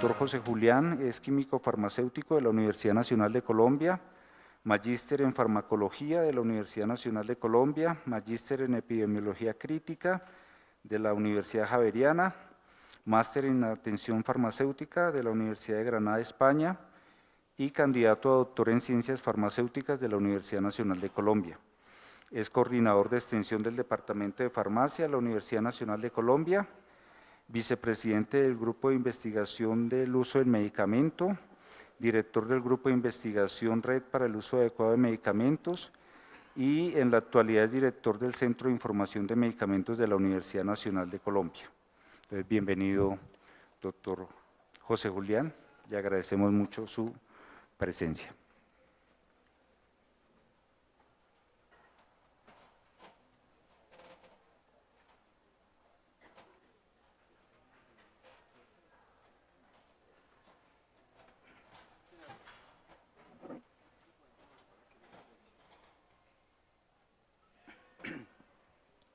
doctor José Julián, es químico farmacéutico de la Universidad Nacional de Colombia, magíster en farmacología de la Universidad Nacional de Colombia, magíster en epidemiología crítica de la Universidad Javeriana, máster en atención farmacéutica de la Universidad de Granada, España, y candidato a doctor en ciencias farmacéuticas de la Universidad Nacional de Colombia. Es coordinador de extensión del Departamento de Farmacia de la Universidad Nacional de Colombia, vicepresidente del Grupo de Investigación del Uso del Medicamento, director del Grupo de Investigación Red para el Uso Adecuado de Medicamentos y en la actualidad es director del Centro de Información de Medicamentos de la Universidad Nacional de Colombia. Entonces, bienvenido, doctor José Julián, y agradecemos mucho su presencia.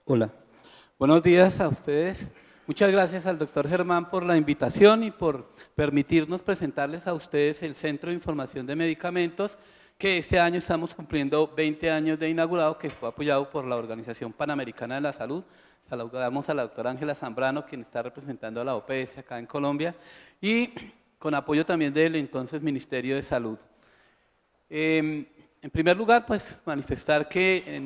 Hola, buenos días a ustedes. Muchas gracias al doctor Germán por la invitación y por permitirnos presentarles a ustedes el Centro de Información de Medicamentos, que este año estamos cumpliendo 20 años de inaugurado, que fue apoyado por la Organización Panamericana de la Salud. Saludamos a la doctora Ángela Zambrano, quien está representando a la OPS acá en Colombia, y con apoyo también del entonces Ministerio de Salud. En primer lugar, pues manifestar que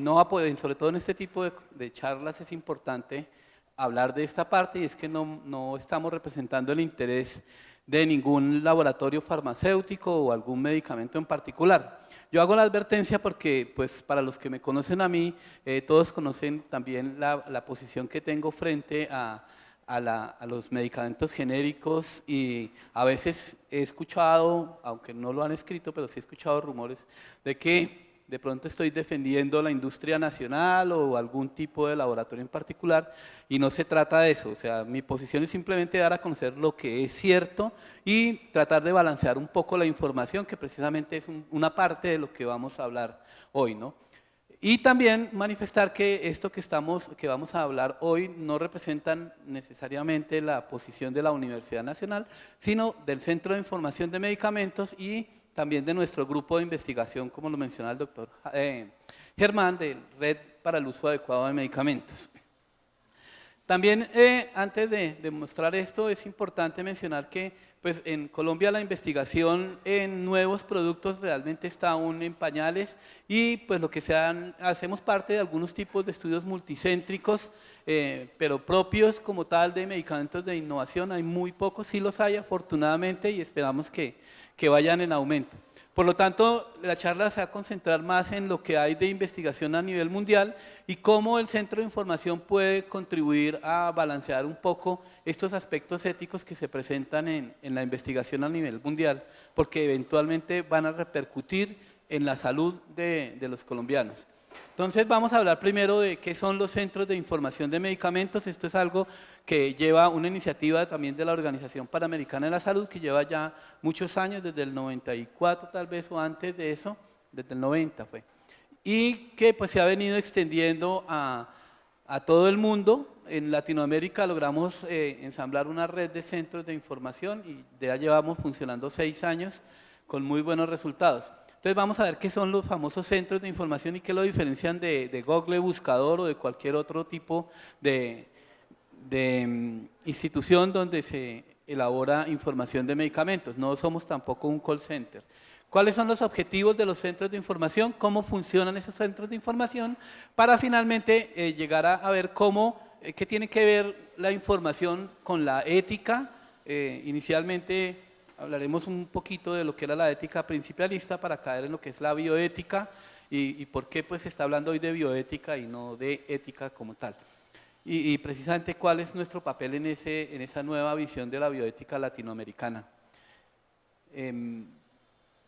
sobre todo en este tipo de charlas es importante hablar de esta parte, y es que no estamos representando el interés de ningún laboratorio farmacéutico o algún medicamento en particular. Yo hago la advertencia porque, pues, para los que me conocen a mí, todos conocen también la posición que tengo frente a los medicamentos genéricos, y a veces he escuchado, aunque no lo han escrito, pero sí he escuchado rumores de que de pronto estoy defendiendo la industria nacional o algún tipo de laboratorio en particular, y no se trata de eso. O sea, mi posición es simplemente dar a conocer lo que es cierto y tratar de balancear un poco la información, que precisamente es una parte de lo que vamos a hablar hoy, ¿no? Y también manifestar que esto que vamos a hablar hoy no representan necesariamente la posición de la Universidad Nacional, sino del Centro de Información de Medicamentos y también de nuestro grupo de investigación, como lo menciona el doctor Germán, de Red para el Uso Adecuado de Medicamentos. También, antes de mostrar esto, es importante mencionar que pues, en Colombia la investigación en nuevos productos realmente está aún en pañales, y pues lo que hacemos parte de algunos tipos de estudios multicéntricos, pero propios como tal de medicamentos de innovación hay muy pocos. Sí los hay afortunadamente, y esperamos que vayan en aumento. Por lo tanto, la charla se va a concentrar más en lo que hay de investigación a nivel mundial y cómo el Centro de Información puede contribuir a balancear un poco estos aspectos éticos que se presentan en la investigación a nivel mundial, porque eventualmente van a repercutir en la salud de los colombianos. Entonces vamos a hablar primero de qué son los centros de información de medicamentos. Esto es algo que lleva una iniciativa también de la Organización Panamericana de la Salud, que lleva ya muchos años, desde el 94 tal vez, o antes de eso, desde el 90 fue, y que pues se ha venido extendiendo a todo el mundo. En Latinoamérica logramos ensamblar una red de centros de información y ya llevamos funcionando 6 años con muy buenos resultados. Entonces vamos a ver qué son los famosos centros de información y qué lo diferencian de Google Buscador o de cualquier otro tipo de institución donde se elabora información de medicamentos. No somos tampoco un call center. ¿Cuáles son los objetivos de los centros de información? ¿Cómo funcionan esos centros de información? Para finalmente llegar a ver qué tiene que ver la información con la ética. Inicialmente hablaremos un poquito de lo que era la ética principalista para caer en lo que es la bioética y por qué pues se está hablando hoy de bioética y no de ética como tal. Y precisamente cuál es nuestro papel en esa nueva visión de la bioética latinoamericana.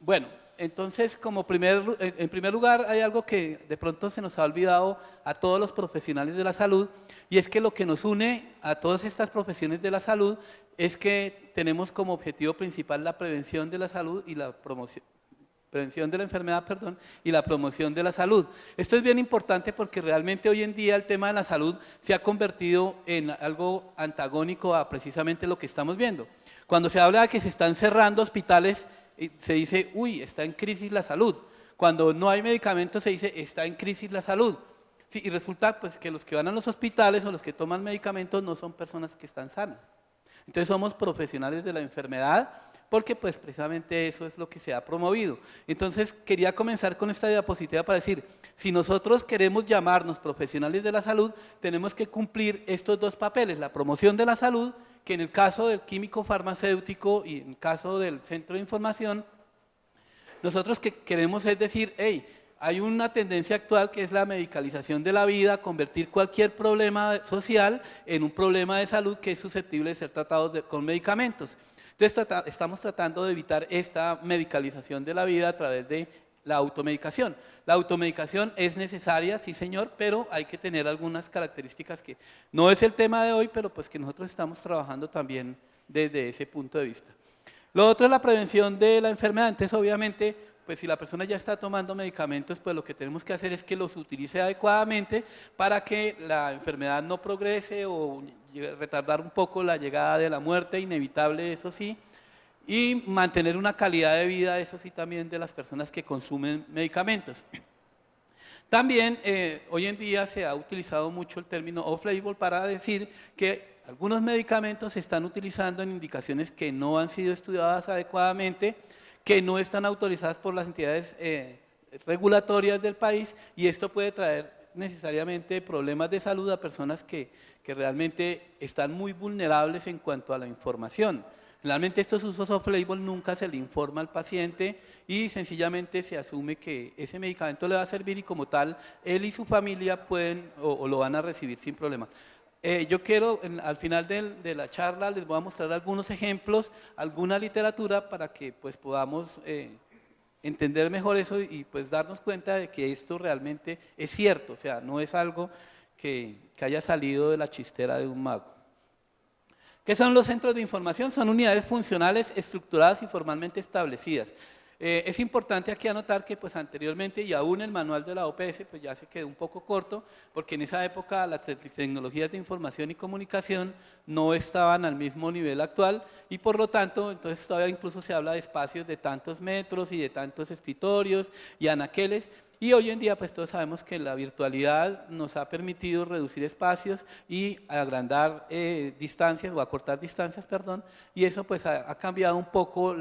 Bueno, entonces en primer lugar hay algo que de pronto se nos ha olvidado a todos los profesionales de la salud, y es que lo que nos une a todas estas profesiones de la salud es que tenemos como objetivo principal la prevención de la salud y la promoción. prevención de la enfermedad, perdón, y la promoción de la salud. Esto es bien importante porque realmente hoy en día el tema de la salud se ha convertido en algo antagónico a precisamente lo que estamos viendo. Cuando se habla de que se están cerrando hospitales, se dice, uy, está en crisis la salud. Cuando no hay medicamentos se dice, está en crisis la salud. Sí, y resulta pues, que los que van a los hospitales o los que toman medicamentos no son personas que están sanas. Entonces somos profesionales de la enfermedad porque pues precisamente eso es lo que se ha promovido. Entonces quería comenzar con esta diapositiva para decir, si nosotros queremos llamarnos profesionales de la salud, tenemos que cumplir estos dos papeles, la promoción de la salud, que en el caso del químico farmacéutico y en el caso del centro de información, nosotros que queremos es decir, hey, hay una tendencia actual que es la medicalización de la vida, convertir cualquier problema social en un problema de salud que es susceptible de ser tratado con medicamentos. Entonces estamos tratando de evitar esta medicalización de la vida a través de la automedicación. La automedicación es necesaria, sí señor, pero hay que tener algunas características que no es el tema de hoy, pero pues que nosotros estamos trabajando también desde ese punto de vista. Lo otro es la prevención de la enfermedad. Entonces obviamente, pues si la persona ya está tomando medicamentos, pues lo que tenemos que hacer es que los utilice adecuadamente para que la enfermedad no progrese o retardar un poco la llegada de la muerte, inevitable, eso sí, y mantener una calidad de vida, eso sí, también de las personas que consumen medicamentos. También hoy en día se ha utilizado mucho el término off-label para decir que algunos medicamentos se están utilizando en indicaciones que no han sido estudiadas adecuadamente, que no están autorizadas por las entidades regulatorias del país, y esto puede traer necesariamente problemas de salud a personas que realmente están muy vulnerables en cuanto a la información. Realmente estos usos off-label nunca se le informa al paciente y sencillamente se asume que ese medicamento le va a servir y como tal él y su familia pueden o lo van a recibir sin problema. Yo quiero, al final de la charla, les voy a mostrar algunos ejemplos, alguna literatura para que pues, podamos entender mejor eso y pues darnos cuenta de que esto realmente es cierto, o sea, no es algo que haya salido de la chistera de un mago. ¿Qué son los centros de información? Son unidades funcionales estructuradas y formalmente establecidas. Es importante aquí anotar que pues anteriormente y aún el manual de la OPS pues ya se quedó un poco corto porque en esa época las tecnologías de información y comunicación no estaban al mismo nivel actual y por lo tanto entonces todavía incluso se habla de espacios de tantos metros y de tantos escritorios y anaqueles. Y hoy en día pues todos sabemos que la virtualidad nos ha permitido reducir espacios y agrandar distancias o acortar distancias, perdón, y eso pues ha cambiado un poco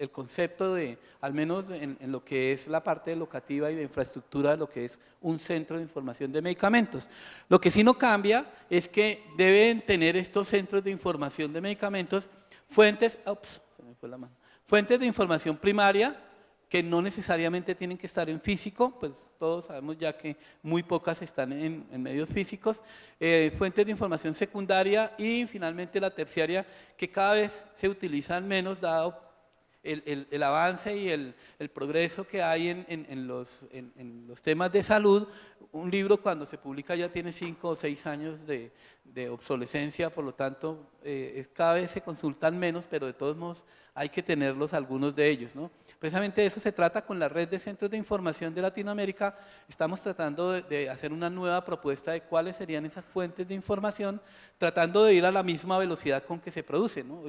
el concepto de, al menos en lo que es la parte locativa y de infraestructura de lo que es un centro de información de medicamentos. Lo que sí no cambia es que deben tener estos centros de información de medicamentos fuentes de información primaria, que no necesariamente tienen que estar en físico, pues todos sabemos ya que muy pocas están en medios físicos, fuentes de información secundaria y finalmente la terciaria, que cada vez se utilizan menos dado el avance y el progreso que hay en los temas de salud. Un libro cuando se publica ya tiene 5 o 6 años de obsolescencia, por lo tanto cada vez se consultan menos, pero de todos modos hay que tenerlos algunos de ellos, ¿no? Precisamente de eso se trata con la red de centros de información de Latinoamérica. Estamos tratando de hacer una nueva propuesta de cuáles serían esas fuentes de información, tratando de ir a la misma velocidad con que se producen, ¿no?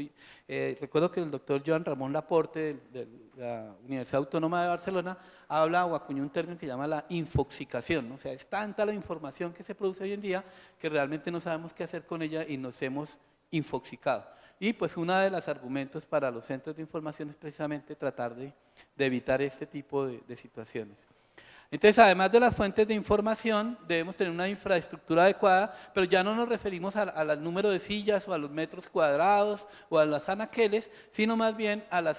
Recuerdo que el doctor Joan Ramón Laporte de la Universidad Autónoma de Barcelona habla o acuñó un término que se llama la infoxicación, ¿no? O sea, es tanta la información que se produce hoy en día que realmente no sabemos qué hacer con ella y nos hemos infoxicado. Y pues uno de los argumentos para los centros de información es precisamente tratar de evitar este tipo de situaciones. Entonces, además de las fuentes de información, debemos tener una infraestructura adecuada, pero ya no nos referimos al número de sillas o a los metros cuadrados o a las anaqueles, sino más bien a la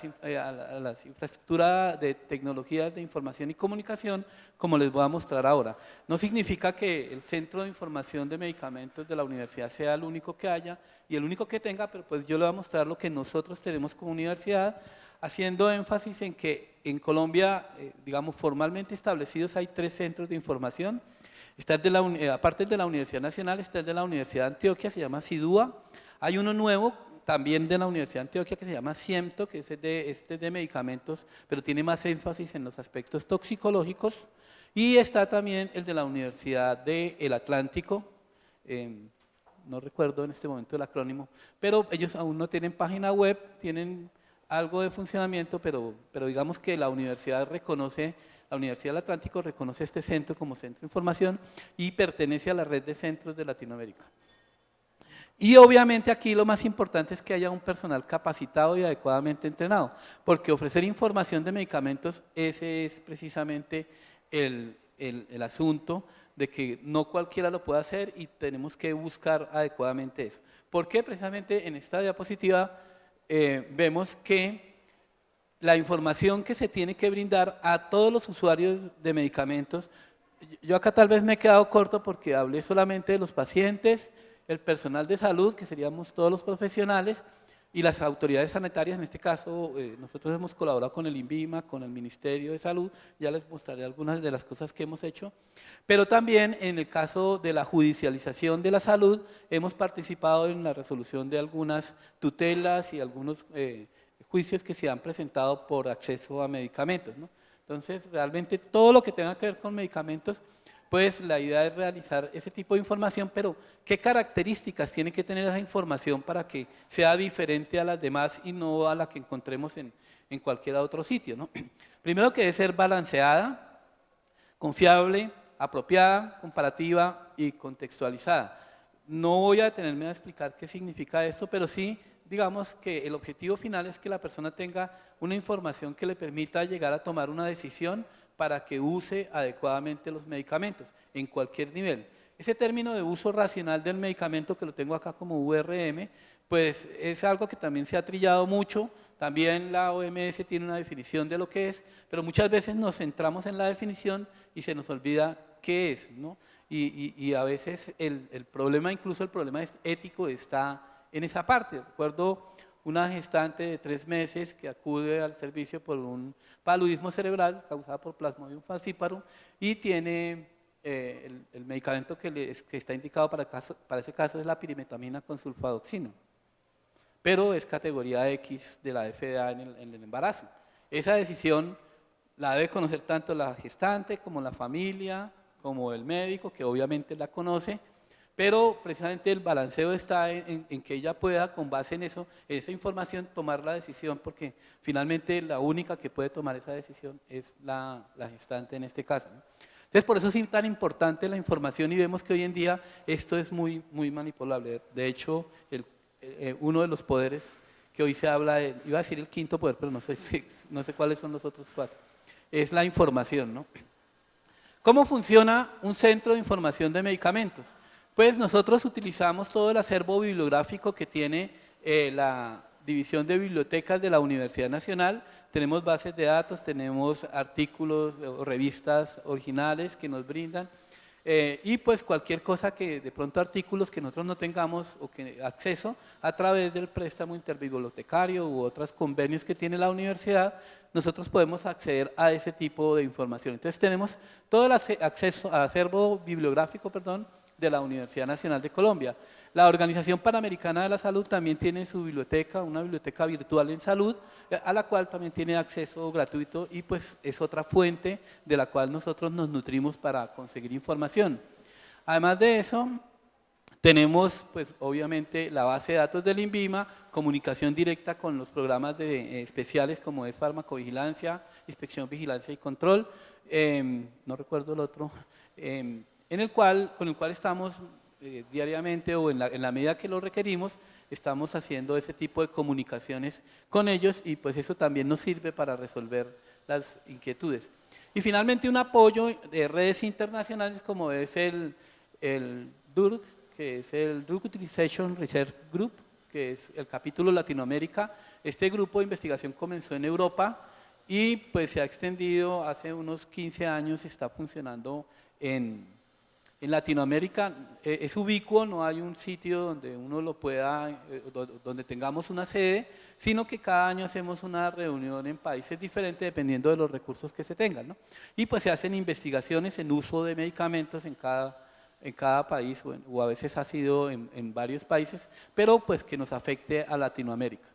infraestructura de tecnologías de información y comunicación, como les voy a mostrar ahora. No significa que el centro de información de medicamentos de la universidad sea el único que haya y el único que tenga, pero pues yo les voy a mostrar lo que nosotros tenemos como universidad, haciendo énfasis en que en Colombia, digamos, formalmente establecidos hay 3 centros de información. Está aparte de la Universidad Nacional, está el de la Universidad de Antioquia, se llama SIDUA. Hay uno nuevo también de la Universidad de Antioquia, que se llama CIEMTO, que es de medicamentos, pero tiene más énfasis en los aspectos toxicológicos. Y está también el de la Universidad del Atlántico, no recuerdo en este momento el acrónimo, pero ellos aún no tienen página web, tienen algo de funcionamiento, pero digamos que la Universidad del Atlántico reconoce este centro como centro de información y pertenece a la red de centros de Latinoamérica. Y obviamente aquí lo más importante es que haya un personal capacitado y adecuadamente entrenado, porque ofrecer información de medicamentos, ese es precisamente el asunto de que no cualquiera lo puede hacer y tenemos que buscar adecuadamente eso. ¿Por qué? Precisamente en esta diapositiva vemos que la información que se tiene que brindar a todos los usuarios de medicamentos, yo acá tal vez me he quedado corto porque hablé solamente de los pacientes, el personal de salud, que seríamos todos los profesionales, y las autoridades sanitarias, en este caso nosotros hemos colaborado con el INVIMA, con el Ministerio de Salud, ya les mostraré algunas de las cosas que hemos hecho, pero también en el caso de la judicialización de la salud, hemos participado en la resolución de algunas tutelas y algunos juicios que se han presentado por acceso a medicamentos, ¿no? Entonces, realmente todo lo que tenga que ver con medicamentos, pues la idea es realizar ese tipo de información, pero ¿qué características tiene que tener esa información para que sea diferente a las demás y no a la que encontremos en cualquier otro sitio, ¿no? Primero que debe ser balanceada, confiable, apropiada, comparativa y contextualizada. No voy a detenerme a explicar qué significa esto, pero sí, digamos que el objetivo final es que la persona tenga una información que le permita llegar a tomar una decisión para que use adecuadamente los medicamentos en cualquier nivel. Ese término de uso racional del medicamento, que lo tengo acá como URM, pues es algo que también se ha trillado mucho, también la OMS tiene una definición de lo que es, pero muchas veces nos centramos en la definición y se nos olvida qué es, ¿no? Y a veces el problema, incluso el problema ético está en esa parte. Recuerdo una gestante de 3 meses que acude al servicio por un paludismo cerebral causado por Plasmodium falciparum y tiene el medicamento que está indicado para ese caso es la pirimetamina con sulfadoxina, pero es categoría X de la FDA en el embarazo. Esa decisión la debe conocer tanto la gestante como la familia, como el médico, que obviamente la conoce, pero precisamente el balanceo está en que ella pueda, con base en eso, en esa información, tomar la decisión, porque finalmente la única que puede tomar esa decisión es la gestante en este caso, ¿no? Entonces, por eso es tan importante la información y vemos que hoy en día esto es muy manipulable. De hecho, uno de los poderes que hoy se habla, iba a decir el quinto poder, pero no sé cuáles son los otros 4, es la información, ¿no? ¿Cómo funciona un centro de información de medicamentos? Pues nosotros utilizamos todo el acervo bibliográfico que tiene la División de Bibliotecas de la Universidad Nacional. Tenemos bases de datos, tenemos artículos o revistas originales que nos brindan y pues cualquier cosa que de pronto artículos que nosotros no tengamos o que acceso a través del préstamo interbibliotecario u otros convenios que tiene la universidad, nosotros podemos acceder a ese tipo de información. Entonces tenemos todo el acceso a acervo bibliográfico, de la Universidad Nacional de Colombia. La Organización Panamericana de la Salud también tiene su biblioteca, una biblioteca virtual en salud, a la cual también tiene acceso gratuito y pues es otra fuente de la cual nosotros nos nutrimos para conseguir información. Además de eso, tenemos pues obviamente la base de datos del INVIMA, comunicación directa con los programas especiales como es farmacovigilancia, inspección, vigilancia y control, no recuerdo el otro, con el cual estamos diariamente o en la medida que lo requerimos, estamos haciendo ese tipo de comunicaciones con ellos y pues eso también nos sirve para resolver las inquietudes. Y finalmente un apoyo de redes internacionales como es el DURG, que es el Drug Utilization Research Group, que es el capítulo Latinoamérica. Este grupo de investigación comenzó en Europa y pues se ha extendido hace unos 15 años, está funcionando en Latinoamérica. Es ubicuo, no hay un sitio donde uno lo pueda, donde tengamos una sede, sino que cada año hacemos una reunión en países diferentes dependiendo de los recursos que se tengan, ¿no? Y pues se hacen investigaciones en uso de medicamentos en cada en cada país, o a veces ha sido en varios países, pero pues que nos afecte a Latinoamérica.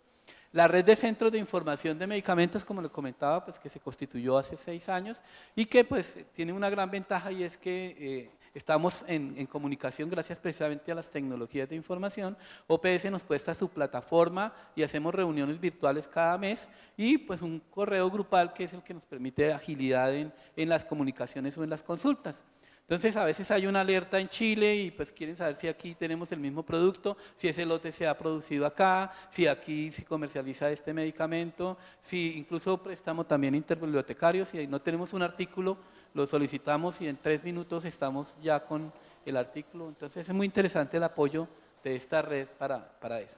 La red de centros de información de medicamentos, como le comentaba, pues que se constituyó hace 6 años y que pues tiene una gran ventaja, y es que estamos en comunicación gracias precisamente a las tecnologías de información. OPS nos presta su plataforma y hacemos reuniones virtuales cada mes, y pues un correo grupal que es el que nos permite agilidad en las comunicaciones o en las consultas. Entonces, a veces hay una alerta en Chile y pues quieren saber si aquí tenemos el mismo producto, si ese lote se ha producido acá, si aquí se comercializa este medicamento, si incluso prestamos también interbibliotecarios, si no tenemos un artículo, lo solicitamos y en 3 minutos estamos ya con el artículo. Entonces, es muy interesante el apoyo de esta red para eso.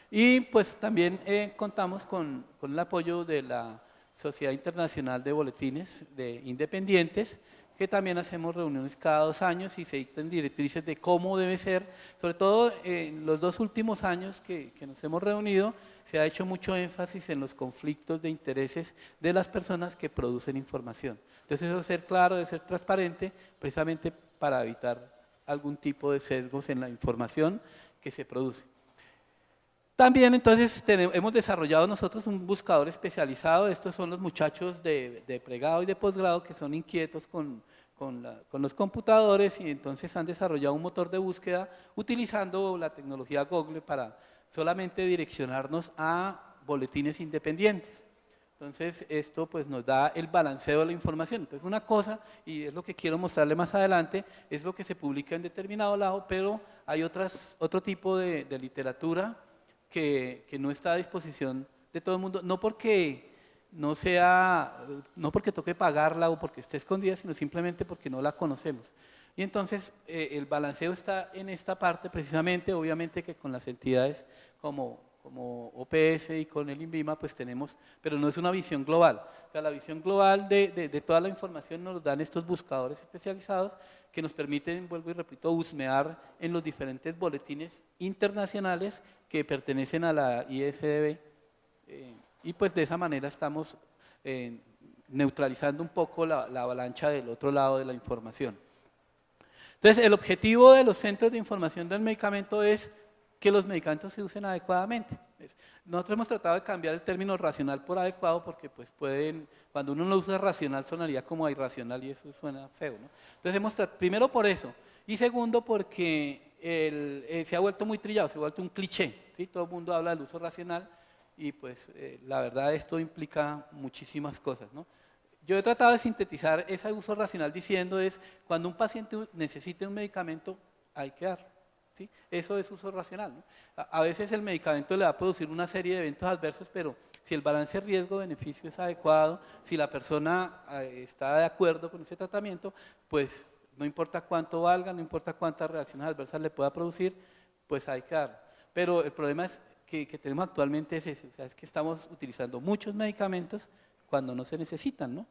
Y pues también contamos con el apoyo de la Sociedad Internacional de Boletines de Independientes, que también hacemos reuniones cada 2 años y se dictan directrices de cómo debe ser. Sobre todo en los 2 últimos años que nos hemos reunido, se ha hecho mucho énfasis en los conflictos de intereses de las personas que producen información. Entonces, eso debe ser claro, debe ser transparente, precisamente para evitar algún tipo de sesgos en la información que se produce. También entonces hemos desarrollado nosotros un buscador especializado. Estos son los muchachos de pregrado y de posgrado que son inquietos con los computadores, y entonces han desarrollado un motor de búsqueda utilizando la tecnología Google para solamente direccionarnos a boletines independientes. Entonces esto pues nos da el balanceo de la información. Entonces una cosa, y es lo que quiero mostrarle más adelante, es lo que se publica en determinado lado, pero hay otro tipo de literatura que no está a disposición de todo el mundo, no porque toque pagarla o porque esté escondida, sino simplemente porque no la conocemos. Y entonces el balanceo está en esta parte precisamente. Obviamente que con las entidades como OPS y con el INVIMA pues tenemos, pero no es una visión global. O sea, la visión global de toda la información nos dan estos buscadores especializados que nos permiten, vuelvo y repito, husmear en los diferentes boletines internacionales que pertenecen a la ISDB, y pues de esa manera estamos neutralizando un poco la avalancha del otro lado de la información. Entonces, el objetivo de los centros de información del medicamento es que los medicamentos se usen adecuadamente. Nosotros hemos tratado de cambiar el término racional por adecuado, porque pues cuando uno lo usa racional sonaría como irracional y eso suena feo, ¿no? Entonces hemos tratado, primero por eso, y segundo porque se ha vuelto muy trillado, se ha vuelto un cliché, ¿sí? Todo el mundo habla del uso racional y pues la verdad esto implica muchísimas cosas, ¿no? Yo he tratado de sintetizar ese uso racional diciendo cuando un paciente necesite un medicamento, hay que darlo. ¿Sí? Eso es uso racional, ¿no? A veces el medicamento le va a producir una serie de eventos adversos, pero si el balance riesgo-beneficio es adecuado, si la persona está de acuerdo con ese tratamiento, pues no importa cuánto valga, no importa cuántas reacciones adversas le pueda producir, pues hay que darlo. Pero el problema que tenemos actualmente es ese, o sea, es que estamos utilizando muchos medicamentos cuando no se necesitan, ¿no?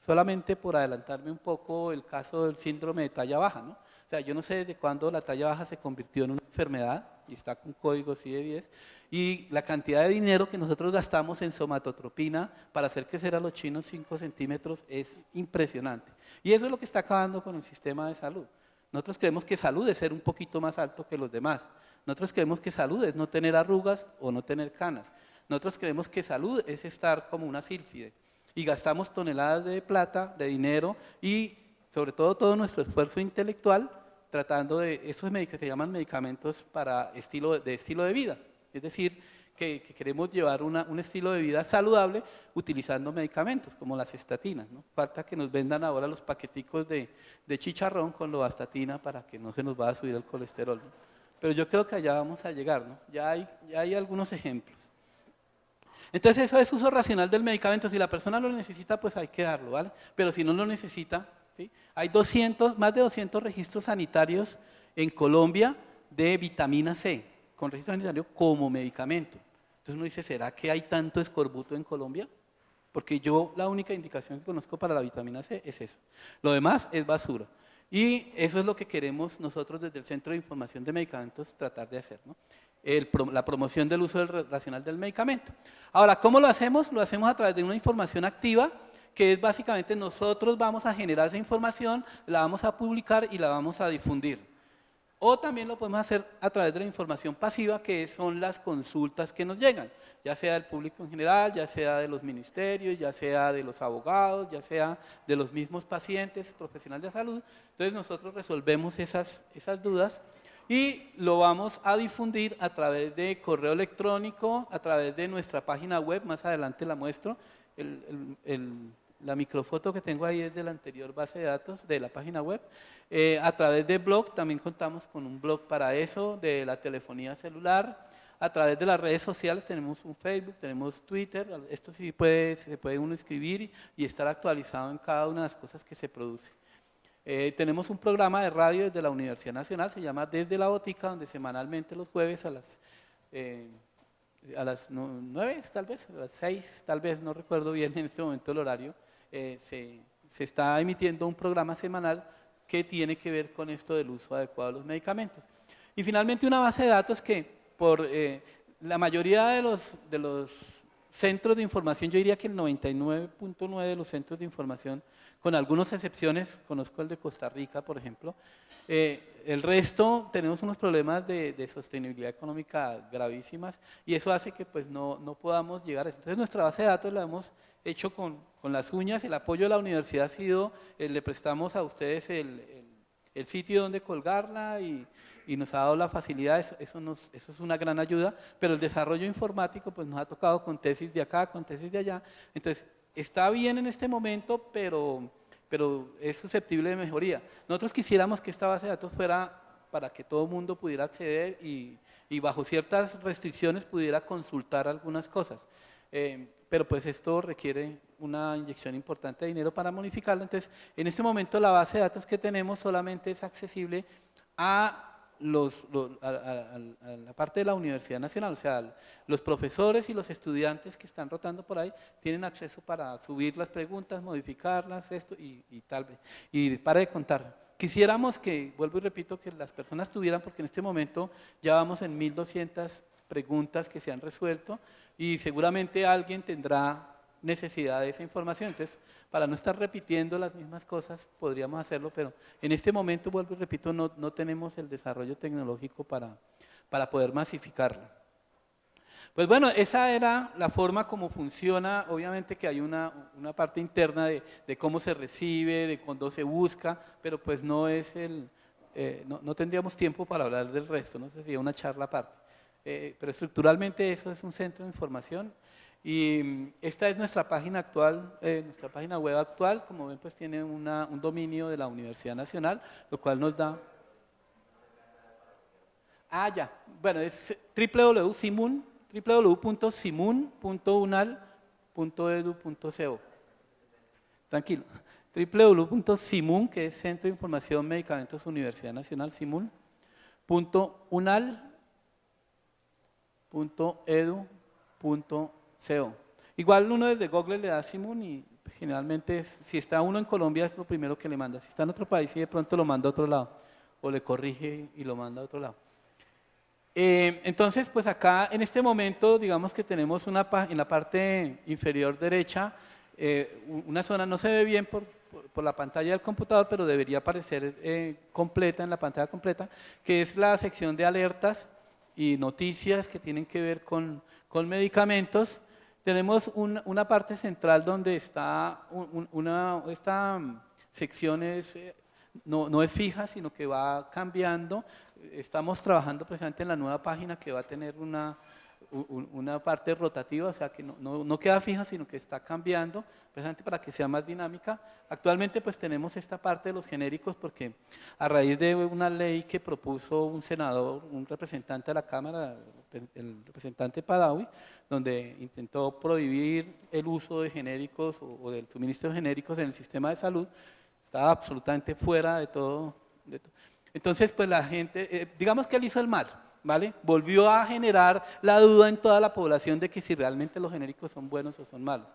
Solamente por adelantarme un poco, el caso del síndrome de talla baja, ¿no? O sea, yo no sé desde cuándo la talla baja se convirtió en una enfermedad y está con código CIE-10, y la cantidad de dinero que nosotros gastamos en somatotropina para hacer crecer a los chinos 5 centímetros es impresionante. Y eso es lo que está acabando con el sistema de salud. Nosotros creemos que salud es ser un poquito más alto que los demás. Nosotros creemos que salud es no tener arrugas o no tener canas. Nosotros creemos que salud es estar como una sílfide. Y gastamos toneladas de plata, de dinero y sobre todo nuestro esfuerzo intelectual tratando de esos que se llaman medicamentos para estilo de vida. Es decir, que queremos llevar un estilo de vida saludable utilizando medicamentos como las estatinas, ¿no? Falta que nos vendan ahora los paqueticos de chicharrón con lovastatina para que no se nos vaya a subir el colesterol, ¿no? Pero yo creo que allá vamos a llegar, ¿no? Ya hay algunos ejemplos. Entonces eso es uso racional del medicamento. Si la persona lo necesita, pues hay que darlo, ¿vale? Pero si no lo necesita, ¿sí? Hay más de 200 registros sanitarios en Colombia de vitamina C, con registro sanitario como medicamento. Entonces uno dice, ¿será que hay tanto escorbuto en Colombia? Porque yo la única indicación que conozco para la vitamina C es eso. Lo demás es basura. Y eso es lo que queremos nosotros desde el Centro de Información de Medicamentos tratar de hacer, ¿no? La promoción del uso racional del medicamento. Ahora, ¿cómo lo hacemos? Lo hacemos a través de una información activa que es básicamente nosotros vamos a generar esa información, la vamos a publicar y la vamos a difundir. O también lo podemos hacer a través de la información pasiva, que son las consultas que nos llegan, ya sea del público en general, ya sea de los ministerios, ya sea de los abogados, ya sea de los mismos pacientes, profesionales de salud. Entonces nosotros resolvemos esas dudas y lo vamos a difundir a través de correo electrónico, a través de nuestra página web, más adelante la muestro. La microfoto que tengo ahí es de la anterior base de datos de la página web. A través de blog, también contamos con un blog para eso, de la telefonía celular. A través de las redes sociales tenemos un Facebook, tenemos Twitter. Esto sí se puede uno inscribir y estar actualizado en cada una de las cosas que se produce. Tenemos un programa de radio desde la Universidad Nacional, se llama Desde la Botica, donde semanalmente los jueves a las 9 tal vez, a las 6 tal vez, no recuerdo bien en este momento el horario, se está emitiendo un programa semanal que tiene que ver con esto del uso adecuado de los medicamentos. Y finalmente una base de datos que por la mayoría de los centros de información, yo diría que el 99.9 de los centros de información, con algunas excepciones, conozco el de Costa Rica, por ejemplo, el resto tenemos unos problemas de sostenibilidad económica gravísimas y eso hace que pues, no podamos llegar a eso. Entonces nuestra base de datos la hemos hecho con las uñas, el apoyo de la universidad ha sido, le prestamos a ustedes el sitio donde colgarla y nos ha dado la facilidad, eso es una gran ayuda, pero el desarrollo informático pues, nos ha tocado con tesis de acá, con tesis de allá, entonces está bien en este momento, pero es susceptible de mejoría. Nosotros quisiéramos que esta base de datos fuera para que todo el mundo pudiera acceder y bajo ciertas restricciones pudiera consultar algunas cosas. Pero pues esto requiere una inyección importante de dinero para modificarlo. Entonces, en este momento la base de datos que tenemos solamente es accesible a la parte de la Universidad Nacional, o sea, los profesores y los estudiantes que están rotando por ahí tienen acceso para subir las preguntas, modificarlas, esto y tal vez. Y para de contar. Quisiéramos que, vuelvo y repito, que las personas tuvieran, porque en este momento ya vamos en 1.200 preguntas que se han resuelto y seguramente alguien tendrá necesidad de esa información. Entonces, para no estar repitiendo las mismas cosas, podríamos hacerlo, pero en este momento, vuelvo y repito, no tenemos el desarrollo tecnológico para poder masificarla. Pues bueno, esa era la forma como funciona, obviamente que hay una parte interna de cómo se recibe, de cuándo se busca, pero pues no es no tendríamos tiempo para hablar del resto, no sé si es una charla aparte. Pero estructuralmente eso es un centro de información y esta es nuestra página actual, nuestra página web actual, como ven pues tiene un dominio de la Universidad Nacional, lo cual nos da... ya, bueno es www.simun.unal.edu.co. Tranquilo, www.simun, que es Centro de Información Medicamentos Universidad Nacional, simun.unal.edu.co. Igual uno desde Google le da Simun y generalmente si está uno en Colombia es lo primero que le manda. Si está en otro país y de pronto lo manda a otro lado o le corrige y lo manda a otro lado. Entonces, pues acá en este momento digamos que tenemos en la parte inferior derecha una zona, no se ve bien por la pantalla del computador, pero debería aparecer completa en la pantalla completa, que es la sección de alertas y noticias que tienen que ver con medicamentos. Tenemos una parte central donde está esta sección no es fija, sino que va cambiando. Estamos trabajando precisamente en la nueva página que va a tener una parte rotativa, o sea que no queda fija, sino que está cambiando, precisamente para que sea más dinámica. Actualmente pues tenemos esta parte de los genéricos porque a raíz de una ley que propuso un senador, un representante de la Cámara, el representante Padawi, donde intentó prohibir el uso de genéricos o del suministro de genéricos en el sistema de salud, estaba absolutamente fuera de todo. Entonces pues la gente, digamos que él hizo el mal, ¿vale? Volvió a generar la duda en toda la población de que si realmente los genéricos son buenos o son malos.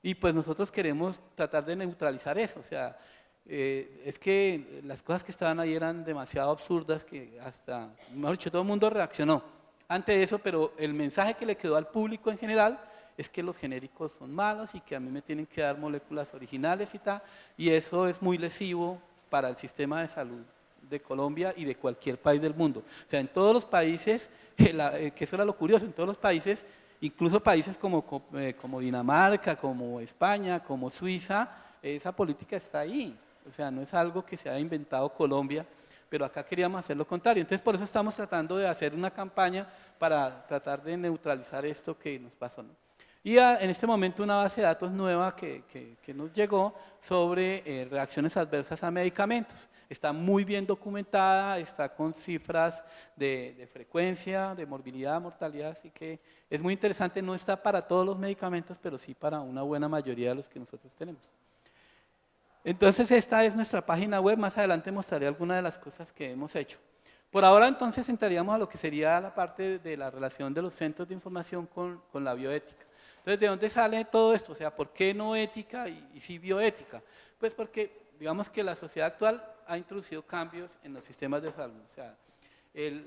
Y pues nosotros queremos tratar de neutralizar eso, o sea, es que las cosas que estaban ahí eran demasiado absurdas que hasta, mejor dicho, todo el mundo reaccionó ante eso, pero el mensaje que le quedó al público en general es que los genéricos son malos y que a mí me tienen que dar moléculas originales y tal, y eso es muy lesivo para el sistema de salud de Colombia y de cualquier país del mundo. O sea, en todos los países, que eso era lo curioso, en todos los países, incluso países como Dinamarca, como España, como Suiza, esa política está ahí. O sea, no es algo que se haya inventado Colombia, pero acá queríamos hacer lo contrario. Entonces, por eso estamos tratando de hacer una campaña para tratar de neutralizar esto que nos pasó, ¿no? Y en este momento una base de datos nueva que nos llegó sobre reacciones adversas a medicamentos. Está muy bien documentada, está con cifras de frecuencia, de morbilidad, mortalidad, así que es muy interesante. No está para todos los medicamentos, pero sí para una buena mayoría de los que nosotros tenemos. Entonces esta es nuestra página web, más adelante mostraré algunas de las cosas que hemos hecho. Por ahora entonces entraríamos a lo que sería la parte de la relación de los centros de información con la bioética. Entonces, ¿de dónde sale todo esto? O sea, ¿por qué no ética y sí bioética? Pues porque digamos que la sociedad actual ha introducido cambios en los sistemas de salud. O sea,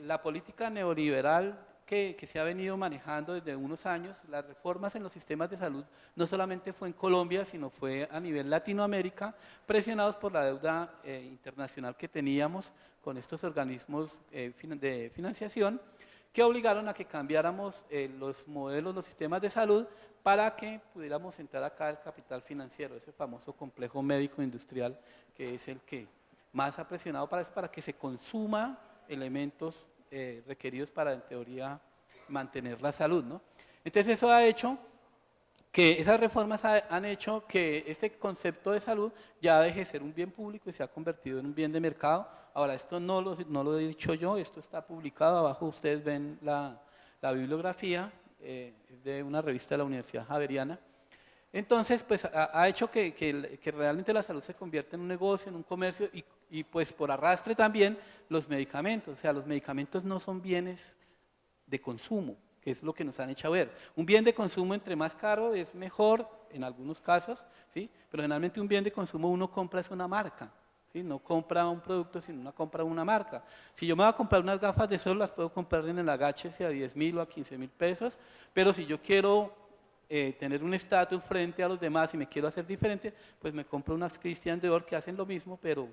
la política neoliberal que se ha venido manejando desde unos años, las reformas en los sistemas de salud, no solamente fue en Colombia, sino fue a nivel Latinoamérica, presionados por la deuda internacional que teníamos con estos organismos de financiación, que obligaron a que cambiáramos los modelos, los sistemas de salud, para que pudiéramos entrar acá el capital financiero, ese famoso complejo médico industrial, que es el que más ha presionado para que se consuma elementos requeridos para, en teoría, mantener la salud, ¿no? Entonces eso ha hecho que esas reformas han hecho que este concepto de salud ya deje de ser un bien público y se ha convertido en un bien de mercado. Ahora, esto no lo he dicho yo, esto está publicado, abajo ustedes ven la bibliografía, es de una revista de la Universidad Javeriana. Entonces, pues ha hecho que realmente la salud se convierta en un negocio, en un comercio y pues por arrastre también los medicamentos. O sea, los medicamentos no son bienes de consumo, que es lo que nos han hecho ver. Un bien de consumo entre más caro es mejor en algunos casos, ¿sí? Pero generalmente un bien de consumo uno compra es una marca, ¿sí? No compra un producto, sino uno compra una marca. Si yo me voy a comprar unas gafas de sol, las puedo comprar en el Agáchese a 10.000 o a 15.000 pesos, pero si yo quiero tener un estatus frente a los demás y me quiero hacer diferente, pues me compro unas Christian Dior que hacen lo mismo, pero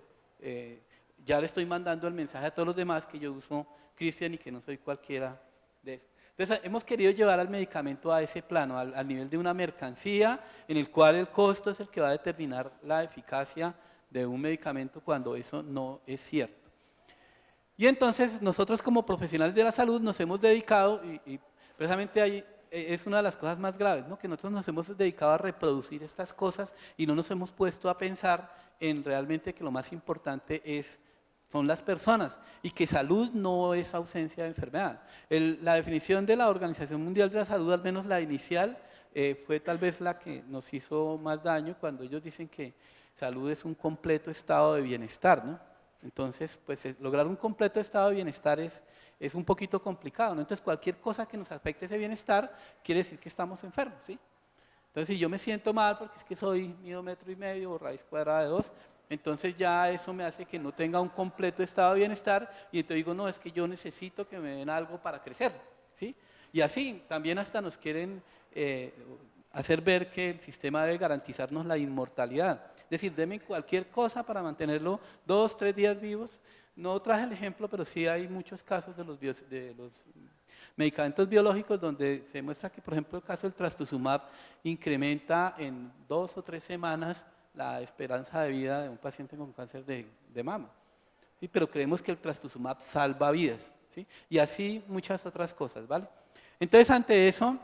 ya le estoy mandando el mensaje a todos los demás que yo uso Christian y que no soy cualquiera de eso. Entonces hemos querido llevar al medicamento a ese plano, al nivel de una mercancía en el cual el costo es el que va a determinar la eficacia de un medicamento cuando eso no es cierto. Y entonces nosotros como profesionales de la salud nos hemos dedicado, y precisamente ahí es una de las cosas más graves, ¿no? Que nosotros nos hemos dedicado a reproducir estas cosas y no nos hemos puesto a pensar en realmente que lo más importante son las personas y que salud no es ausencia de enfermedad. La definición de la Organización Mundial de la Salud, al menos la inicial, fue tal vez la que nos hizo más daño cuando ellos dicen que salud es un completo estado de bienestar, ¿no? Entonces, pues lograr un completo estado de bienestar es un poquito complicado, ¿no? Entonces, cualquier cosa que nos afecte ese bienestar quiere decir que estamos enfermos, ¿sí? Entonces, si yo me siento mal porque es que mido 1,5 metros o raíz cuadrada de 2, entonces ya eso me hace que no tenga un completo estado de bienestar y entonces digo, no, es que yo necesito que me den algo para crecer, ¿sí? Y así, también hasta nos quieren hacer ver que el sistema debe garantizarnos la inmortalidad. Es decir, denme cualquier cosa para mantenerlo 2, 3 días vivos. No traje el ejemplo, pero sí hay muchos casos de los medicamentos biológicos donde se muestra que, por ejemplo, el caso del trastuzumab incrementa en 2 o 3 semanas la esperanza de vida de un paciente con cáncer de mama. ¿Sí? Pero creemos que el trastuzumab salva vidas, ¿sí? Y así muchas otras cosas, ¿vale? Entonces, ante eso,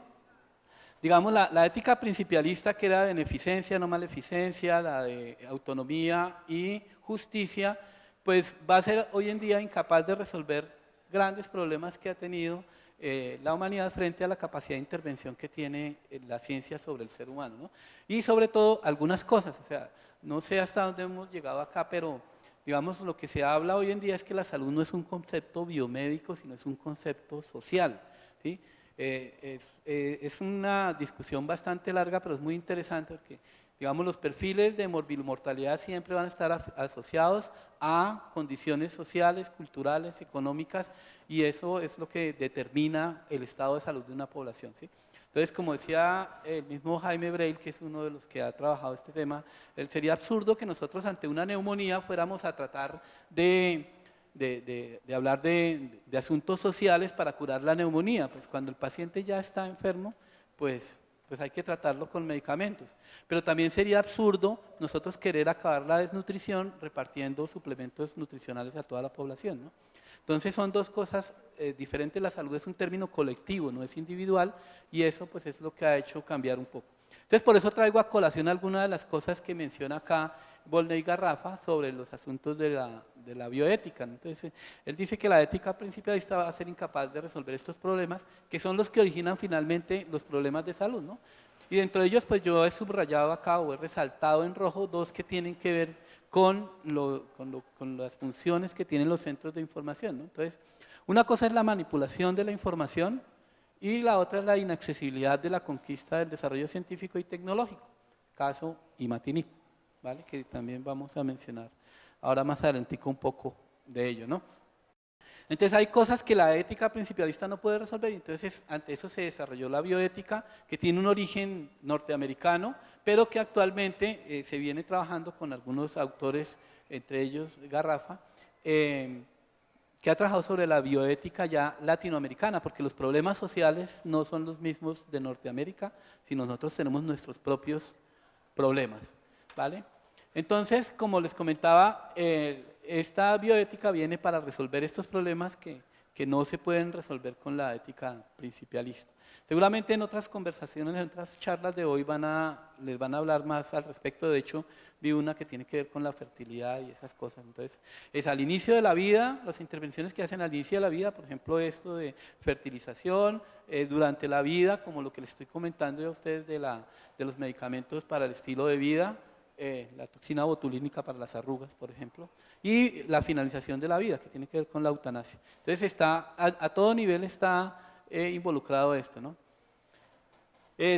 digamos, la ética principialista, que era de beneficencia, no maleficencia, la de autonomía y justicia, pues va a ser hoy en día incapaz de resolver grandes problemas que ha tenido la humanidad frente a la capacidad de intervención que tiene la ciencia sobre el ser humano, ¿no? Y sobre todo algunas cosas, o sea, no sé hasta dónde hemos llegado acá, pero digamos lo que se habla hoy en día es que la salud no es un concepto biomédico, sino es un concepto social, ¿sí? Es una discusión bastante larga, pero es muy interesante porque, digamos, los perfiles de mortalidad siempre van a estar asociados a condiciones sociales, culturales, económicas, y eso es lo que determina el estado de salud de una población, ¿sí? Entonces, como decía el mismo Jaime Breil, que es uno de los que ha trabajado este tema, sería absurdo que nosotros ante una neumonía fuéramos a tratar de hablar de asuntos sociales para curar la neumonía. Pues cuando el paciente ya está enfermo, pues hay que tratarlo con medicamentos. Pero también sería absurdo nosotros querer acabar la desnutrición repartiendo suplementos nutricionales a toda la población, ¿no? Entonces son dos cosas diferentes. La salud es un término colectivo, no es individual, y eso pues es lo que ha hecho cambiar un poco. Entonces por eso traigo a colación algunas de las cosas que menciona acá Volney Garrafa sobre los asuntos de la bioética, ¿no? Entonces él dice que la ética principalista va a ser incapaz de resolver estos problemas, que son los que originan finalmente los problemas de salud, ¿no? Y dentro de ellos pues yo he subrayado acá o he resaltado en rojo dos que tienen que ver con las funciones que tienen los centros de información, ¿no? Entonces, una cosa es la manipulación de la información y la otra es la inaccesibilidad de la conquista del desarrollo científico y tecnológico, caso Imatinib, ¿vale? Que también vamos a mencionar ahora más adelantico un poco de ello, ¿no? Entonces hay cosas que la ética principalista no puede resolver, y entonces ante eso se desarrolló la bioética, que tiene un origen norteamericano, pero que actualmente se viene trabajando con algunos autores, entre ellos Garrafa, que ha trabajado sobre la bioética ya latinoamericana, porque los problemas sociales no son los mismos de Norteamérica, sino nosotros tenemos nuestros propios problemas, ¿vale? Entonces, como les comentaba, esta bioética viene para resolver estos problemas que no se pueden resolver con la ética principalista. Seguramente en otras conversaciones, en otras charlas de hoy les van a hablar más al respecto. De hecho, vi una que tiene que ver con la fertilidad y esas cosas. Entonces, es al inicio de la vida, las intervenciones que hacen al inicio de la vida, por ejemplo, esto de fertilización, durante la vida, como lo que les estoy comentando a ustedes de los medicamentos para el estilo de vida, la toxina botulínica para las arrugas, por ejemplo, y la finalización de la vida, que tiene que ver con la eutanasia. Entonces, a todo nivel está involucrado esto, ¿no?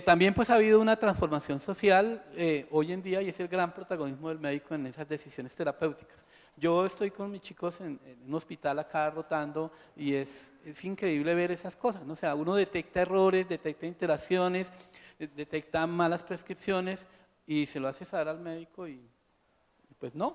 También pues ha habido una transformación social hoy en día, y es el gran protagonismo del médico en esas decisiones terapéuticas. Yo estoy con mis chicos en un hospital acá rotando, y es increíble ver esas cosas, ¿no? O sea, uno detecta errores, detecta interacciones, detecta malas prescripciones, y se lo hace saber al médico y pues no,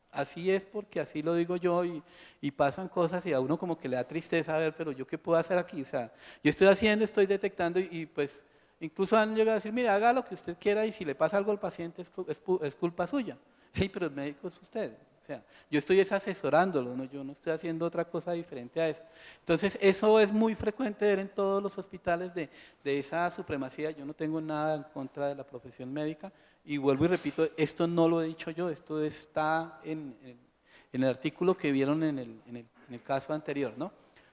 así es porque así lo digo yo, y pasan cosas y a uno como que le da tristeza, a ver, pero yo qué puedo hacer aquí. O sea, yo estoy haciendo, estoy detectando, y pues incluso han llegado a decir, mire, haga lo que usted quiera, y si le pasa algo al paciente es culpa suya. Hey, pero el médico es usted. O sea, yo estoy asesorándolo, ¿no? Yo no estoy haciendo otra cosa diferente a eso. Entonces, eso es muy frecuente ver en todos los hospitales de esa supremacía. Yo no tengo nada en contra de la profesión médica, y vuelvo y repito, esto no lo he dicho yo, esto está en el artículo que vieron en el caso anterior, ¿no?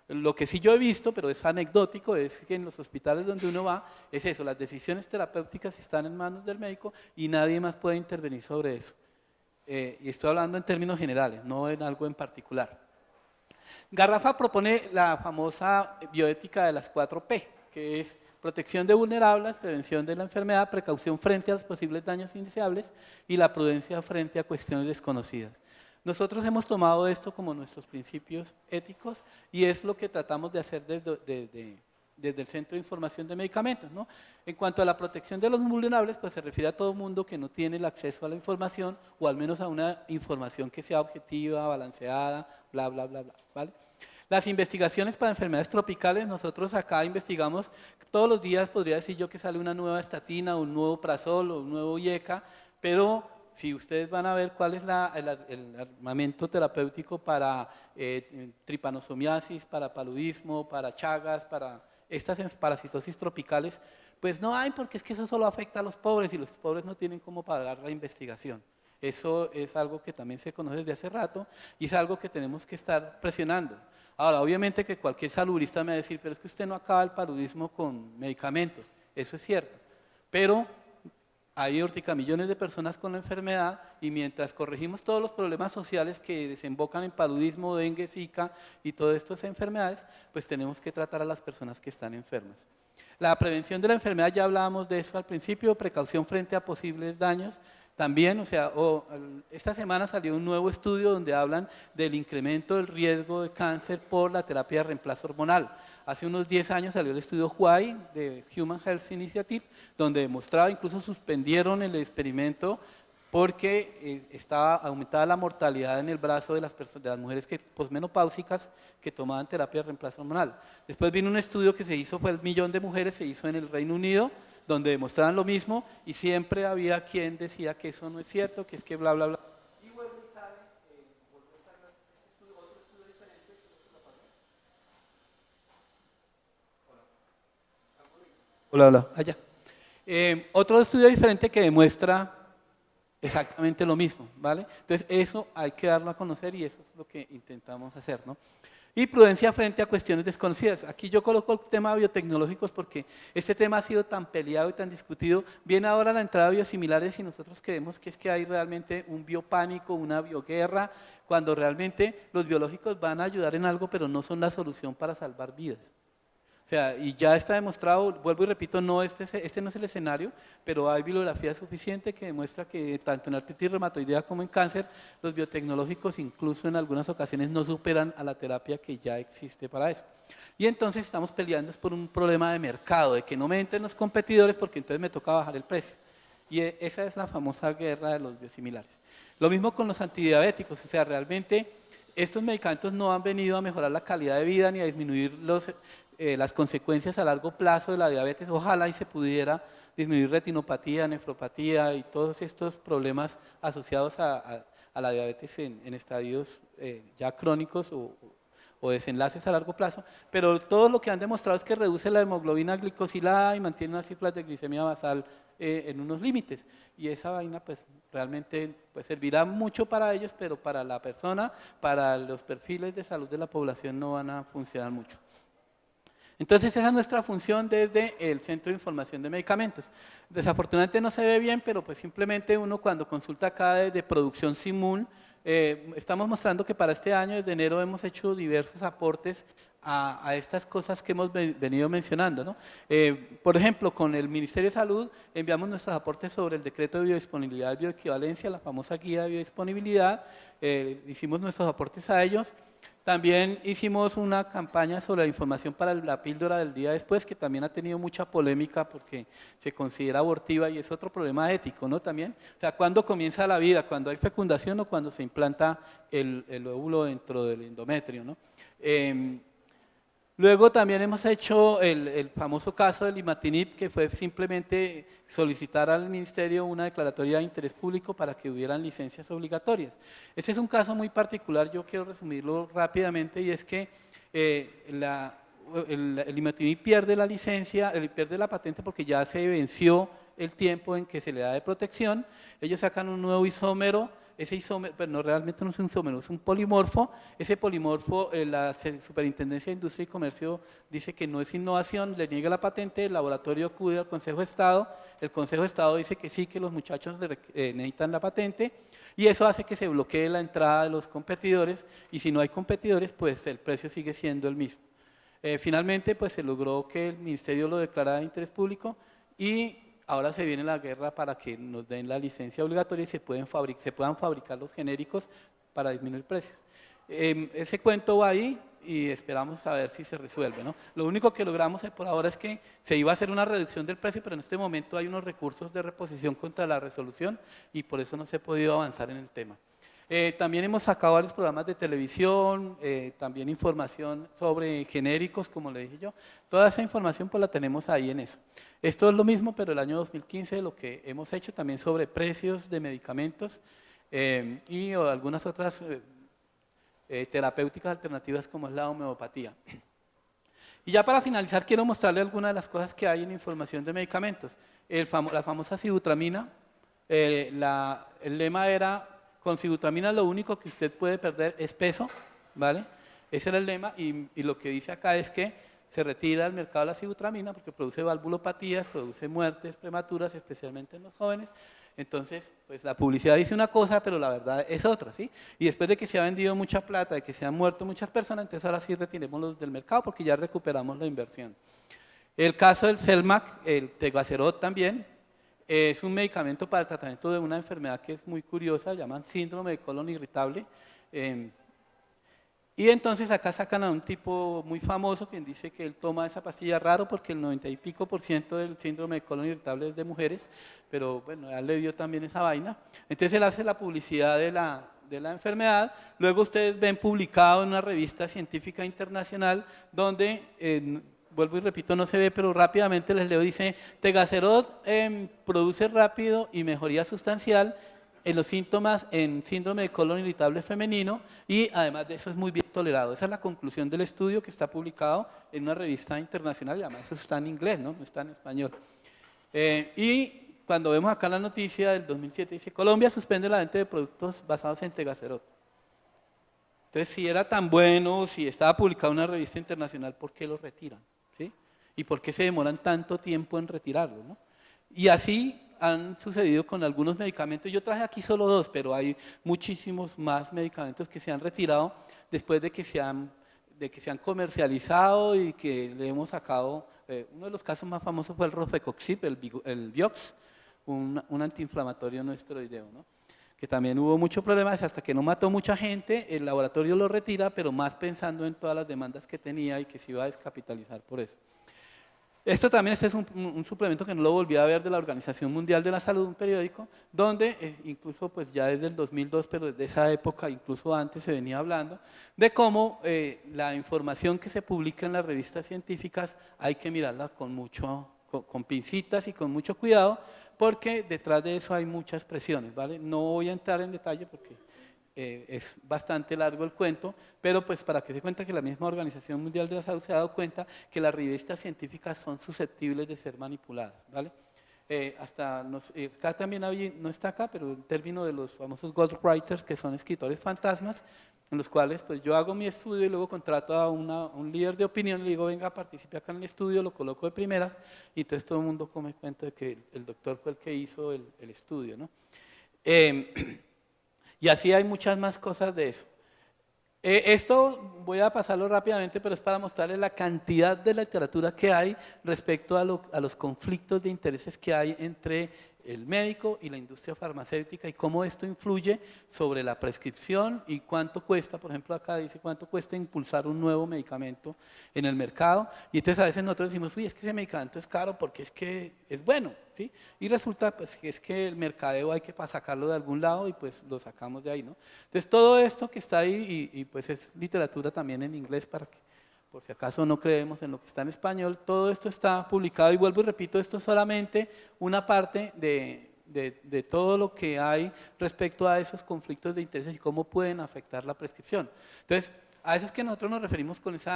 Lo que sí yo he visto, pero es anecdótico, es que en los hospitales donde uno va, es eso, las decisiones terapéuticas están en manos del médico y nadie más puede intervenir sobre eso. Y estoy hablando en términos generales, no en algo en particular. Garrafa propone la famosa bioética de las 4P, que es protección de vulnerables, prevención de la enfermedad, precaución frente a los posibles daños indeseables y la prudencia frente a cuestiones desconocidas. Nosotros hemos tomado esto como nuestros principios éticos, y es lo que tratamos de hacer desde el Centro de Información de Medicamentos, ¿no? En cuanto a la protección de los vulnerables, pues se refiere a todo el mundo que no tiene el acceso a la información, o al menos a una información que sea objetiva, balanceada, bla, bla, bla, bla, ¿vale? Las investigaciones para enfermedades tropicales, nosotros acá investigamos todos los días, podría decir yo que sale una nueva estatina, un nuevo prazol o un nuevo IECA, pero si ustedes van a ver cuál es el armamento terapéutico para tripanosomiasis, para paludismo, para chagas, para estas parasitosis tropicales, pues no hay, porque es que eso solo afecta a los pobres, y los pobres no tienen cómo pagar la investigación. Eso es algo que también se conoce desde hace rato, y es algo que tenemos que estar presionando. Ahora, obviamente que cualquier saludista me va a decir, pero es que usted no acaba el paludismo con medicamentos. Eso es cierto, pero hay ahorita millones de personas con la enfermedad, y mientras corregimos todos los problemas sociales que desembocan en paludismo, dengue, zika y todas estas enfermedades, pues tenemos que tratar a las personas que están enfermas. La prevención de la enfermedad, ya hablábamos de eso al principio, precaución frente a posibles daños. También, o sea, esta semana salió un nuevo estudio donde hablan del incremento del riesgo de cáncer por la terapia de reemplazo hormonal. hace unos 10 años salió el estudio Huawei de Human Health Initiative, donde demostraba, incluso suspendieron el experimento porque estaba aumentada la mortalidad en el brazo de las mujeres posmenopáusicas que tomaban terapia de reemplazo hormonal. Después vino un estudio que se hizo, fue el 1.000.000 de mujeres, se hizo en el Reino Unido, donde demostraban lo mismo y siempre había quien decía que eso no es cierto, que es que bla, bla, bla. Y vuelve y sale, vuelve a salir otro estudio diferente. Hola, hola, allá. Otro estudio diferente que demuestra exactamente lo mismo, ¿vale? Entonces eso hay que darlo a conocer y eso es lo que intentamos hacer, ¿no? Y prudencia frente a cuestiones desconocidas. Aquí yo coloco el tema de biotecnológicos porque este tema ha sido tan peleado y tan discutido. Viene ahora la entrada de biosimilares y nosotros creemos que es que hay realmente un biopánico, una bioguerra, cuando realmente los biológicos van a ayudar en algo, pero no son la solución para salvar vidas. O sea, y ya está demostrado, vuelvo y repito, no este no es el escenario, pero hay bibliografía suficiente que demuestra que tanto en artritis reumatoidea como en cáncer, los biotecnológicos incluso en algunas ocasiones no superan a la terapia que ya existe para eso. Y entonces estamos peleando por un problema de mercado, de que no me entren los competidores porque entonces me toca bajar el precio. Y esa es la famosa guerra de los biosimilares. Lo mismo con los antidiabéticos, o sea, realmente estos medicamentos no han venido a mejorar la calidad de vida ni a disminuir las consecuencias a largo plazo de la diabetes. Ojalá y se pudiera disminuir retinopatía, nefropatía y todos estos problemas asociados a la diabetes en estadios ya crónicos o desenlaces a largo plazo, pero todo lo que han demostrado es que reduce la hemoglobina glicosilada y mantiene unas cifras de glicemia basal en unos límites, y esa vaina pues realmente pues, servirá mucho para ellos, pero para la persona, para los perfiles de salud de la población no van a funcionar mucho. Entonces esa es nuestra función desde el Centro de Información de Medicamentos. Desafortunadamente no se ve bien, pero pues simplemente uno cuando consulta acá de producción Simul, estamos mostrando que para este año, desde enero, hemos hecho diversos aportes a estas cosas que hemos venido mencionando, ¿no? Por ejemplo, con el Ministerio de Salud enviamos nuestros aportes sobre el decreto de biodisponibilidad y bioequivalencia, la famosa guía de biodisponibilidad, hicimos nuestros aportes a ellos. También hicimos una campaña sobre la información para la píldora del día después, que también ha tenido mucha polémica porque se considera abortiva y es otro problema ético, ¿no? También, o sea, ¿cuándo comienza la vida? ¿Cuándo hay fecundación o cuando se implanta el óvulo dentro del endometrio, ¿no? Luego también hemos hecho el famoso caso del imatinib, que fue simplemente solicitar al ministerio una declaratoria de interés público para que hubieran licencias obligatorias. Este es un caso muy particular, yo quiero resumirlo rápidamente, y es que el imatinib pierde la licencia, pierde la patente porque ya se venció el tiempo en que se le da de protección. Ellos sacan un nuevo isómero. Ese isómero, pero no, realmente no es un isómero, es un polimorfo. Ese polimorfo, la Superintendencia de Industria y Comercio dice que no es innovación, le niega la patente, el laboratorio acude al Consejo de Estado, el Consejo de Estado dice que sí, que los muchachos necesitan la patente, y eso hace que se bloquee la entrada de los competidores, y si no hay competidores, pues el precio sigue siendo el mismo. Finalmente, pues se logró que el ministerio lo declarara de interés público, y ahora se viene la guerra para que nos den la licencia obligatoria y se puedan fabricar los genéricos para disminuir precios. Ese cuento va ahí y esperamos a ver si se resuelve, ¿no? Lo único que logramos por ahora es que se iba a hacer una reducción del precio, pero en este momento hay unos recursos de reposición contra la resolución y por eso no se ha podido avanzar en el tema. También hemos sacado varios programas de televisión, también información sobre genéricos, como le dije yo. Toda esa información pues la tenemos ahí en eso. Esto es lo mismo, pero el año 2015 lo que hemos hecho también sobre precios de medicamentos y algunas otras terapéuticas alternativas como es la homeopatía. Y ya para finalizar quiero mostrarle algunas de las cosas que hay en información de medicamentos. La famosa sibutramina, el lema era: con sibutramina lo único que usted puede perder es peso, ¿vale? Ese era el lema y lo que dice acá es que se retira del mercado la sibutramina porque produce valvulopatías, produce muertes prematuras, especialmente en los jóvenes. Entonces, pues la publicidad dice una cosa, pero la verdad es otra, ¿sí? Y después de que se ha vendido mucha plata, de que se han muerto muchas personas, entonces ahora sí retirémoslos del mercado porque ya recuperamos la inversión. El caso del Selmac, el Tegacerot también, es un medicamento para el tratamiento de una enfermedad que es muy curiosa, llaman síndrome de colon irritable. Y entonces acá sacan a un tipo muy famoso quien dice que él toma esa pastilla raro porque el 90 y pico por ciento del síndrome de colon irritable es de mujeres, pero bueno, a él le dio también esa vaina. Entonces él hace la publicidad de la enfermedad, luego ustedes ven publicado en una revista científica internacional donde, vuelvo y repito, no se ve, pero rápidamente les leo, dice, Tegacerot produce rápido y mejoría sustancial en los síntomas en síndrome de colon irritable femenino y además de eso es muy bien tolerado. Esa es la conclusión del estudio que está publicado en una revista internacional y además eso está en inglés, no está en español. Y cuando vemos acá la noticia del 2007 dice, Colombia suspende la venta de productos basados en Tegacerot. Entonces, si era tan bueno, si estaba publicado en una revista internacional, ¿por qué lo retiran? ¿Sí? ¿Y por qué se demoran tanto tiempo en retirarlo? ¿No? Y así han sucedido con algunos medicamentos. Yo traje aquí solo 2, pero hay muchísimos más medicamentos que se han retirado después de que se han comercializado y que le hemos sacado. Uno de los casos más famosos fue el Rofecoxib, el Vioxx, un antiinflamatorio no esteroideo, ¿no? Que también hubo muchos problemas hasta que no mató mucha gente, el laboratorio lo retira, pero más pensando en todas las demandas que tenía y que se iba a descapitalizar por eso. Esto también este es un suplemento que no lo volví a ver de la Organización Mundial de la Salud, un periódico, donde incluso pues ya desde el 2002, pero desde esa época, incluso antes se venía hablando, de cómo la información que se publica en las revistas científicas hay que mirarla con pincitas y con mucho cuidado, porque detrás de eso hay muchas presiones, ¿vale? No voy a entrar en detalle porque es bastante largo el cuento, pero pues para que se cuenta que la misma Organización Mundial de la Salud se ha dado cuenta que las revistas científicas son susceptibles de ser manipuladas, ¿vale? Acá también no está acá, pero el término de los famosos ghostwriters, que son escritores fantasmas, en los cuales pues yo hago mi estudio y luego contrato a un líder de opinión y le digo, venga, participe acá en el estudio, lo coloco de primeras, y entonces todo el mundo come cuenta de que el doctor fue el que hizo el estudio, ¿no? Y así hay muchas más cosas de eso. Esto voy a pasarlo rápidamente, pero es para mostrarles la cantidad de literatura que hay respecto a los conflictos de intereses que hay entre el médico y la industria farmacéutica y cómo esto influye sobre la prescripción y cuánto cuesta, por ejemplo acá dice cuánto cuesta impulsar un nuevo medicamento en el mercado y entonces a veces nosotros decimos, uy, es que ese medicamento es caro porque es que es bueno, ¿sí? Y resulta pues, que es que el mercadeo hay que sacarlo de algún lado y pues lo sacamos de ahí, ¿no? Entonces todo esto que está ahí y pues es literatura también en inglés para que por si acaso no creemos en lo que está en español, todo esto está publicado y vuelvo y repito, esto es solamente una parte de todo lo que hay respecto a esos conflictos de intereses y cómo pueden afectar la prescripción. Entonces, a veces que nosotros nos referimos con eso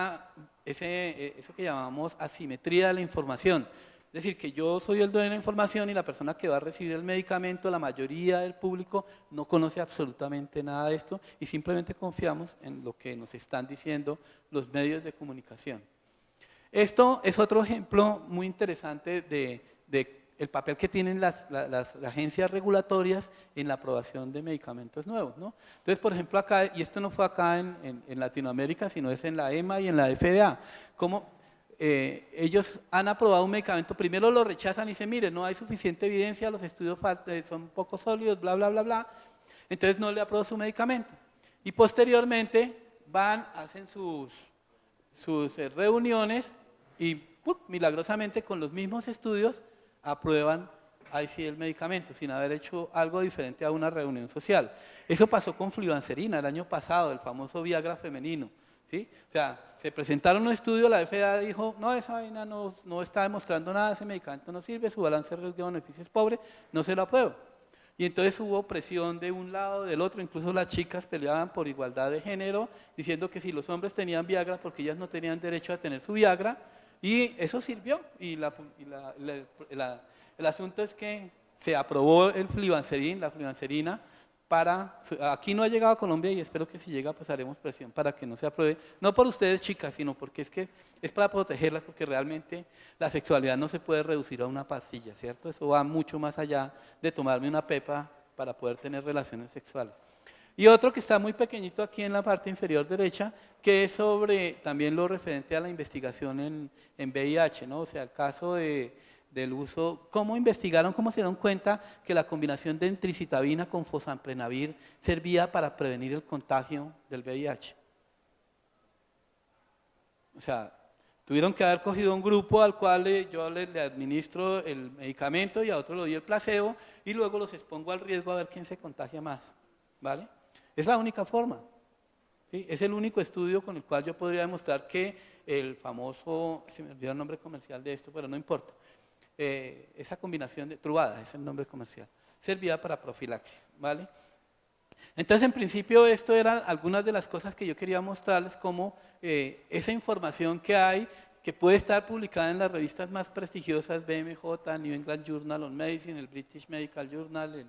que llamamos asimetría de la información. Es decir, que yo soy el dueño de la información y la persona que va a recibir el medicamento, la mayoría del público no conoce absolutamente nada de esto y simplemente confiamos en lo que nos están diciendo los medios de comunicación. Esto es otro ejemplo muy interesante de el papel que tienen las agencias regulatorias en la aprobación de medicamentos nuevos, ¿no? Entonces, por ejemplo, acá, y esto no fue acá en Latinoamérica, sino es en la EMA y en la FDA, como ellos han aprobado un medicamento, primero lo rechazan y dicen, mire, no hay suficiente evidencia, los estudios son poco sólidos, bla, bla, bla, bla, entonces no le apruebo su medicamento. Y posteriormente van, hacen sus reuniones y milagrosamente con los mismos estudios aprueban ahí sí el medicamento, sin haber hecho algo diferente a una reunión social. Eso pasó con flibanserina el año pasado, el famoso Viagra femenino, ¿sí? O sea, se presentaron un estudio, la FDA dijo, no, esa vaina no está demostrando nada, ese medicamento no sirve, su balance de riesgo-beneficio es pobre, no se lo apruebo. Y entonces hubo presión de un lado, del otro, incluso las chicas peleaban por igualdad de género, diciendo que si los hombres tenían Viagra, porque ellas no tenían derecho a tener su Viagra, y eso sirvió, y el asunto es que se aprobó la flibanserina, aquí no ha llegado a Colombia y espero que si llega pues haremos presión para que no se apruebe, no por ustedes chicas, sino porque es para protegerlas, porque realmente la sexualidad no se puede reducir a una pastilla, ¿cierto? Eso va mucho más allá de tomarme una pepa para poder tener relaciones sexuales. Y otro que está muy pequeñito aquí en la parte inferior derecha, que es sobre también lo referente a la investigación en VIH, ¿no? O sea, el caso del uso, cómo investigaron, cómo se dieron cuenta que la combinación de entricitabina con fosartanib servía para prevenir el contagio del VIH. O sea, tuvieron que haber cogido un grupo al cual yo le administro el medicamento y a otro le doy el placebo y luego los expongo al riesgo a ver quién se contagia más, ¿vale? Es la única forma, ¿sí? Es el único estudio con el cual yo podría demostrar que el famoso, se me olvidó el nombre comercial de esto, pero no importa, esa combinación de Truvada, es el nombre comercial, servía para profilaxis, ¿vale? Entonces, en principio, esto eran algunas de las cosas que yo quería mostrarles, como esa información que hay, que puede estar publicada en las revistas más prestigiosas, BMJ, New England Journal of Medicine, el British Medical Journal,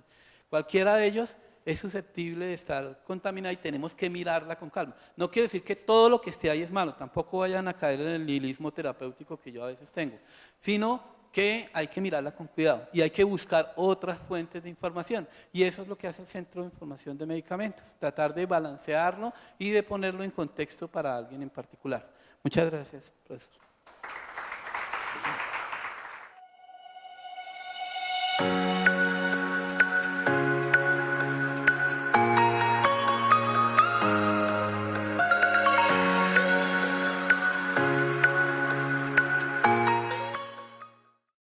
cualquiera de ellos es susceptible de estar contaminada y tenemos que mirarla con calma. No quiere decir que todo lo que esté ahí es malo, tampoco vayan a caer en el nihilismo terapéutico que yo a veces tengo, sino que hay que mirarla con cuidado y hay que buscar otras fuentes de información. Y eso es lo que hace el Centro de Información de Medicamentos, tratar de balancearlo y de ponerlo en contexto para alguien en particular. Muchas gracias, profesor.